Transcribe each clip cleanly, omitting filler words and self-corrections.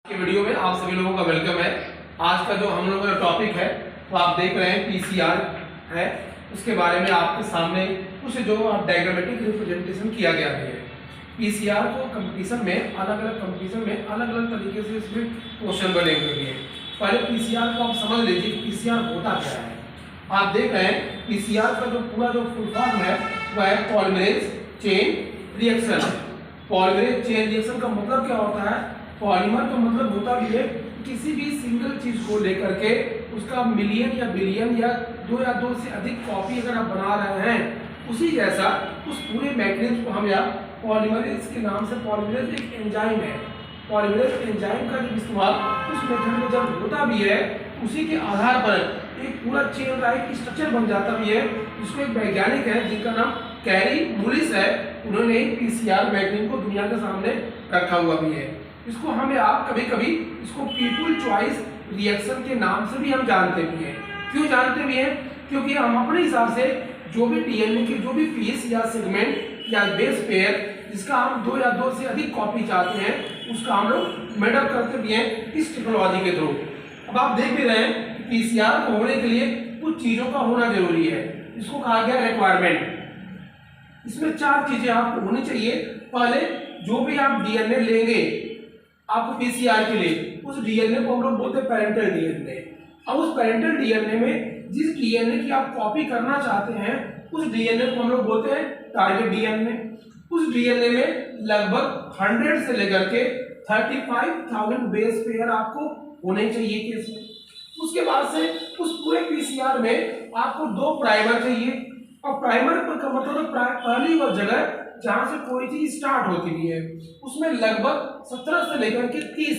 के वीडियो में आप सभी लोगों का वेलकम है। आज का जो हम लोगों का टॉपिक है वो आप देख रहे हैं पीसीआर है। उसके बारे में आपके सामने कुछ जो डायग्रामेटिक रिप्रेजेंटेशन किया गया है। पीसीआर को कंपटीशन में अलग अलग तरीके से इसमें क्वेश्चन बने हुए हैं। पहले पीसीआर को आप समझ लीजिए पीसीआर होता क्या है। आप देख रहे हैं पीसीआर का जो पूरा जो फुल फॉर्म है वह है polymerase chain reaction. Polymerase chain reaction का मतलब क्या होता है? पॉलीमर का मतलब होता भी है किसी भी सिंगल चीज को लेकर के उसका मिलियन या बिलियन या दो से अधिक कॉपी अगर आप बना रहे हैं उसी जैसा उस पूरे मैकेनिज्म को हम यहाँ पॉलीमरेज के नाम से, पॉलीमरेज एक एंजाइम है। पॉलीमरेज एंजाइम का जब इस्तेमाल उस मेथड में जब होता भी है उसी के आधार पर एक पूरा चेन लाइक स्ट्रक्चर बन जाता भी है। जिसको एक वैज्ञानिक है जिनका नाम कैरी मुलिस है, उन्होंने पीसीआर मैकेनिज्म को दुनिया के सामने रखा हुआ भी है। इसको हम आप कभी कभी इसको पीपल चॉइस रिएक्शन के नाम से भी हम जानते भी हैं। क्यों जानते भी हैं? क्योंकि हम अपने हिसाब से जो भी डीएनए के जो भी पीस या सेगमेंट या बेस पेयर जिसका हम दो या दो से अधिक कॉपी चाहते हैं उसका हम लोग मेडअप करते भी हैं इस टेक्नोलॉजी के थ्रू। अब आप देख भी रहे हैं पीसीआर को होने के लिए कुछ चीजों का होना जरूरी है। इसको कहा गया रिक्वायरमेंट। इसमें चार चीजें आपको होनी चाहिए। पहले जो भी आप डीएनए लेंगे आपको पीसीआर के लिए उस डीएनए को हम लोग बोलते हैं पेरेंटल डीएनए। अब उस पेरेंटल डीएनए में जिस डीएनए की आप कॉपी करना चाहते हैं उस डीएनए को हम लोग बोलते हैं टारगेट डीएनए। उस डीएनए में लगभग 100 से लेकर के 35,000 बेस पेयर आपको होने चाहिए केस में। उसके बाद से उस पूरे पीसीआर में आपको 2 प्राइमर चाहिए। और प्राइमर का मतलब पहली वो जगह जहां से कोई चीज स्टार्ट होती भी है उसमें लगभग 17 से लेकर के 30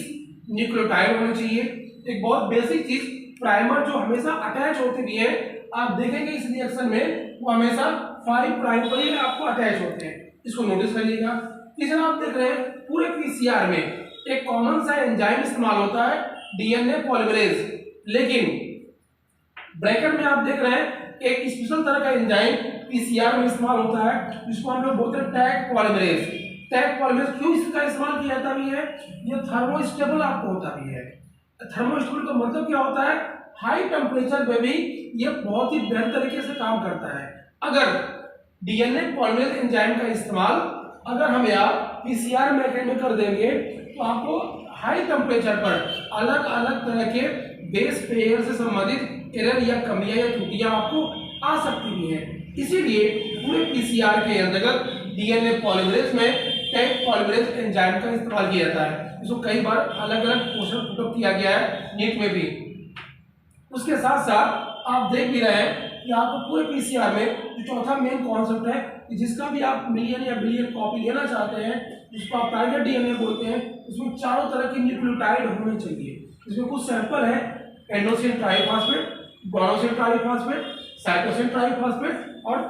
न्यूक्लियोटाइड होने चाहिए। एक बहुत बेसिक चीज प्राइमर जो हमेशा अटैच होते भी है, आप देखेंगे इस रिएक्शन में वो हमेशा 5 प्राइम पर ही आपको अटैच होते हैं। इसको नोटिस करिएगा। तीसरा आप देख रहे हैं पूरे पीसीआर में एक कॉमन सा एंजाइम इस्तेमाल होता है डीएनए पॉलीमरेज। लेकिन ब्रैकेट में आप देख रहे हैं एक स्पेशल तरह का एंजाइम पीसीआर में इस्तेमाल होता है जिसको हम लोग बोलते हैं टैग पॉलीमरेज। टैग पॉलीमरेज क्यों इसका इस्तेमाल किया जाता भी है? ये थर्मोस्टेबल आपको होता भी है। थर्मोस्टेबल का मतलब क्या होता है? हाई टेम्परेचर पे भी ये बहुत ही बेहतर तरीके से काम करता है। अगर डीएनए पॉलीमरेज एंजाइम का इस्तेमाल अगर हम यहाँ पीसीआर मैकेनिज्म में कर देंगे तो आपको हाई टेम्परेचर पर अलग अलग तरह के बेस पेयर से संबंधित एरर या कमियां या त्रुटियां आपको आ सकती भी हैं। इसीलिए पूरे पीसीआर के अंतर्गत डीएनए पॉलीमरेज में टैग पॉलीमरेज एंजाइम का इस्तेमाल किया जाता है। इसको कई बार अलग अलग क्वेश्चन पुटअप किया गया है नीट में भी। उसके साथ साथ आप देख भी रहे हैं कि आपको पूरे पीसीआर में जो चौथा मेन कॉन्सेप्ट है कि जिसका भी आप मिलियन या बिलियन कॉपी लेना चाहते हैं जिसको आप टारगेट डीएनए बोलते हैं, उसमें चारों तरह के न्यूक्लियोटाइड होने चाहिए। इसमें कुछ सैंपल है adenosine triphosphate, guanosine triphosphate, cytosine triphosphate और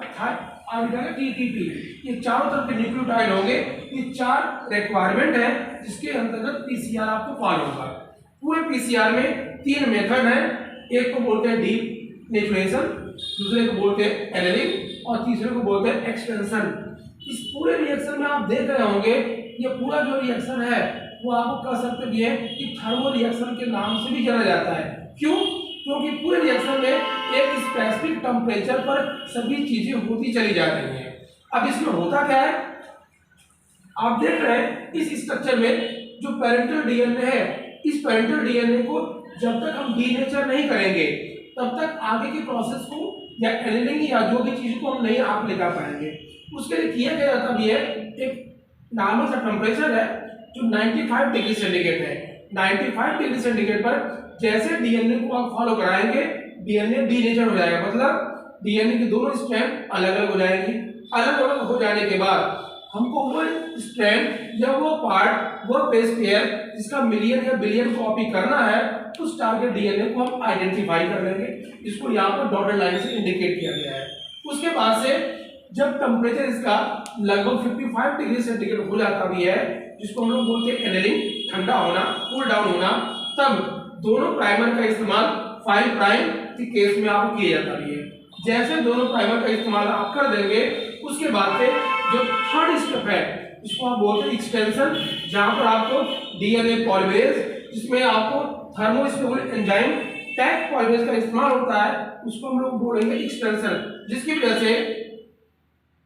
टीटीपी। ये चारों तरह के न्यूक्लियोटाइड होंगे। ये 4 रिक्वायरमेंट है जिसके अंतर्गत पीसीआर आपको फॉलो होगा। पूरे पीसीआर में 3 मेथड हैं। एक को बोलते हैं डीप नेचुरेशन, दूसरे को बोलते हैं एनलिंग और तीसरे को बोलते हैं एक्सटेंशन। इस पूरे रिएक्शन में आप देख रहे होंगे ये पूरा जो रिएक्शन है वो आपको कह सकते भी है कि थर्मो रिएक्शन के नाम से भी जाना जाता है। क्यों? क्योंकि पूरे रिएक्शन में एक स्पेसिफिक टेम्परेचर पर सभी चीजें होती चली जा रही हैं। अब इसमें होता क्या है आप देख रहे हैं इस स्ट्रक्चर में जो पेरेंटल डीएनए है, इस पेरेंटल डीएनए को जब तक हम डीनेचर नहीं करेंगे तब तक आगे के प्रोसेस को या एनिलिंग या जो भी चीज को हम नहीं आप ले जा पाएंगे। उसके लिए किया गया जाता भी है एक नॉर्मल सा टेम्परेचर है जो 95 डिग्री सेंटीग्रेड है। 95 डिग्री सेंटीग्रेड पर जैसे डीएनए को आप फॉलो कराएंगे डीएनए डीनेचर हो जाएगा। मतलब डीएनए की दोनों स्ट्रैंड अलग अलग हो जाएंगी। अलग अलग हो जाने के बाद हमको वो स्ट्रैंड या वो पार्ट वो बेस पेयर जिसका मिलियन या बिलियन कॉपी करना है उस टारगेट डीएनए को हम आइडेंटिफाई कर लेंगे। इसको यहाँ पर डॉटेड लाइन से इंडिकेट किया गया है। उसके बाद से जब टेम्परेचर इसका लगभग 55 डिग्री सेंटीग्रेड हो जाता भी है जिसको हम लोग बोलते हैं एनलिंग, ठंडा होना, कूल डाउन होना, तब दोनों प्राइमर का इस्तेमाल 5 प्राइम के केस में आपको किया जाता भी है। जैसे दोनों प्राइमर का इस्तेमाल आप कर देंगे उसके बाद से जो थर्ड स्टेप है इसको आप बोलते हैं एक्सटेंशन, जहां पर आपको डीएनए पॉलीमरेज जिसमें आपको थर्मोस्टेबल एंजाइम टैग पॉलीमरेज का इस्तेमाल होता है, उसको हम लोग बोलेंगे एक्सटेंशन, जिसकी वजह से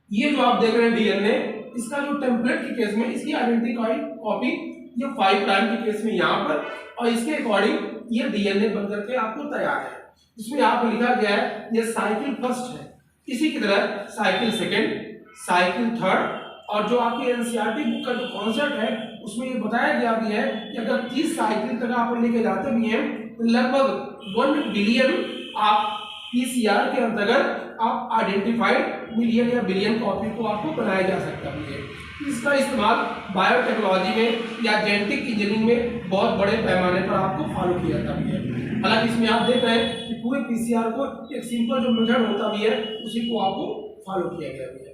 ये जो आप देख रहे हैं डीएनए, इसका जो टेम्पलेट के केस में इसकी आइडेंटिफाइड कॉपी ये 5 प्राइम के केस में यहाँ पर, और इसके अकॉर्डिंग ये डीएनए बनकर के आपको तैयार है। इसमें आपको लिखा गया है ये साइकिल फर्स्ट है, इसी की तरह साइकिल सेकेंड, साइकिल थर्ड, और जो आपकी एनसीईआरटी बुक का जो कॉन्सेप्ट है उसमें ये बताया गया भी है कि अगर 30 साइकिल तक आप लेके जाते भी हैं तो लगभग 1 बिलियन आप पीसीआर के अंतर्गत आप आइडेंटिफाइड मिलियन या बिलियन कॉपी को आपको बनाया जा सकता है। इसका इस्तेमाल बायोटेक्नोलॉजी में या जेनेटिक इंजीनियरिंग में बहुत बड़े पैमाने पर आपको फॉलो किया जाता है। हालांकि इसमें आप देख रहे हैं कि पूरे पीसीआर को एक सिंपल जो मेथड होता भी है उसी को आपको फॉलो किया गया है।